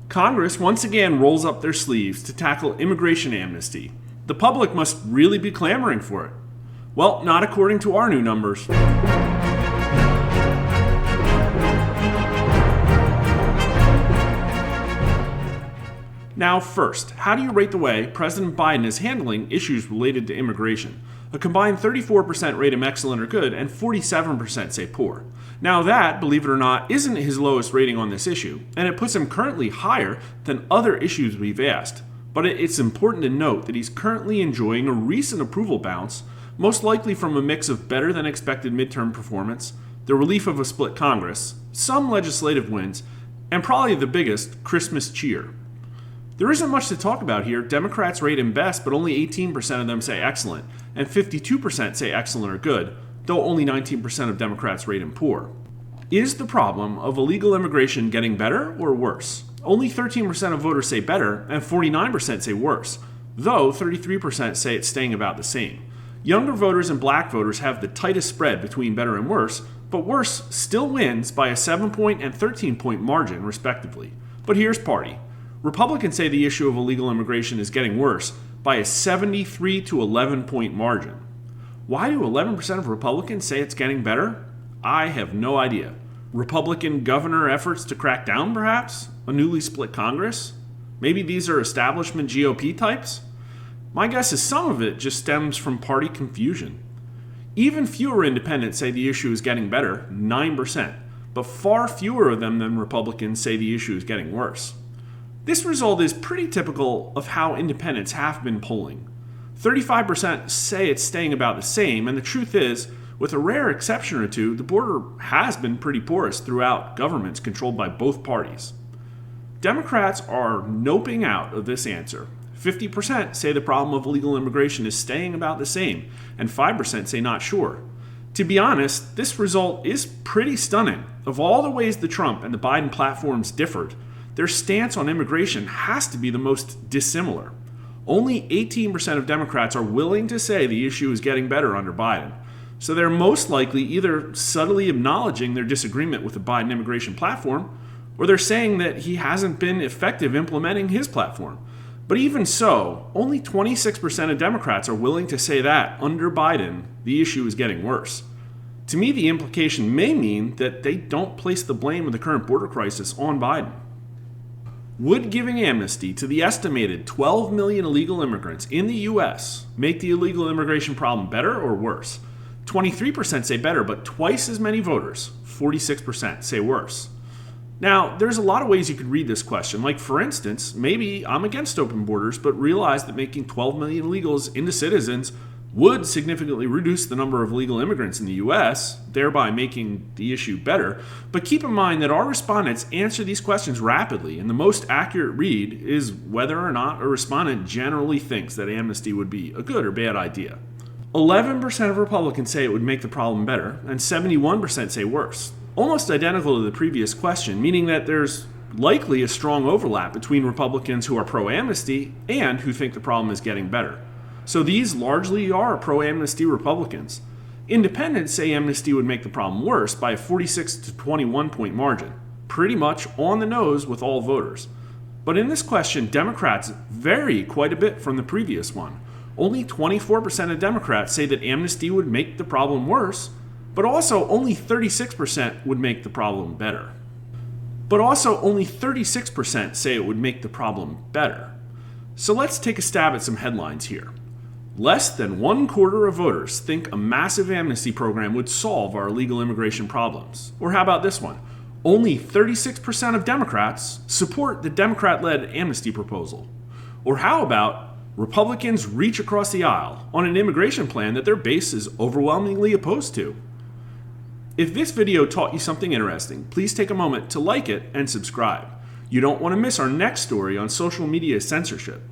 Congress once again rolls up their sleeves to tackle immigration amnesty. The public must really be clamoring for it. Well, not according to our new numbers. Now first, how do you rate the way President Biden is handling issues related to immigration? A combined 34% rate him excellent or good, and 47% say poor. Now that, believe it or not, isn't his lowest rating on this issue, and it puts him currently higher than other issues we've asked. But it's important to note that he's currently enjoying a recent approval bounce, most likely from a mix of better than expected midterm performance, the relief of a split Congress, some legislative wins, and probably the biggest, Christmas cheer. There isn't much to talk about here. Democrats rate him best, but only 18% of them say excellent, and 52% say excellent or good, though only 19% of Democrats rate him poor. Is the problem of illegal immigration getting better or worse? Only 13% of voters say better, and 49% say worse, though 33% say it's staying about the same. Younger voters and black voters have the tightest spread between better and worse, but worse still wins by a 7-point and 13-point margin, respectively. But here's party. Republicans say the issue of illegal immigration is getting worse by a 73 to 11-point margin. Why do 11% of Republicans say it's getting better? I have no idea. Republican governor efforts to crack down, perhaps? A newly split Congress? Maybe these are establishment GOP types? My guess is some of it just stems from party confusion. Even fewer independents say the issue is getting better, 9%, but far fewer of them than Republicans say the issue is getting worse. This result is pretty typical of how independents have been polling. 35% say it's staying about the same, and the truth is, with a rare exception or two, the border has been pretty porous throughout governments controlled by both parties. Democrats are noping out of this answer. 50% say the problem of illegal immigration is staying about the same, and 5% say not sure. To be honest, this result is pretty stunning. Of all the ways the Trump and the Biden platforms differed, their stance on immigration has to be the most dissimilar. Only 18% of Democrats are willing to say the issue is getting better under Biden. So they're most likely either subtly acknowledging their disagreement with the Biden immigration platform, or they're saying that he hasn't been effective implementing his platform. But even so, only 26% of Democrats are willing to say that under Biden, the issue is getting worse. To me, the implication may mean that they don't place the blame of the current border crisis on Biden. Would giving amnesty to the estimated 12 million illegal immigrants in the U.S. make the illegal immigration problem better or worse? 23% say better, but twice as many voters, 46%, say worse. Now, there's a lot of ways you could read this question. Like, for instance, maybe I'm against open borders, but realize that making 12 million illegals into citizens would significantly reduce the number of illegal immigrants in the U.S., thereby making the issue better. But keep in mind that our respondents answer these questions rapidly, and the most accurate read is whether or not a respondent generally thinks that amnesty would be a good or bad idea. 11% of Republicans say it would make the problem better, and 71% say worse. Almost identical to the previous question, meaning that there's likely a strong overlap between Republicans who are pro-amnesty and who think the problem is getting better. So these largely are pro-amnesty Republicans. Independents say amnesty would make the problem worse by a 46 to 21-point margin, pretty much on the nose with all voters. But in this question, Democrats vary quite a bit from the previous one. Only 24% of Democrats say that amnesty would make the problem worse, but also only 36% would make the problem better. But also only 36% say it would make the problem better. So let's take a stab at some headlines here. Less than 1/4 of voters think a massive amnesty program would solve our illegal immigration problems. Or how about this one? Only 36% of Democrats support the Democrat-led amnesty proposal. Or how about Republicans reach across the aisle on an immigration plan that their base is overwhelmingly opposed to? If this video taught you something interesting, please take a moment to like it and subscribe. You don't want to miss our next story on social media censorship.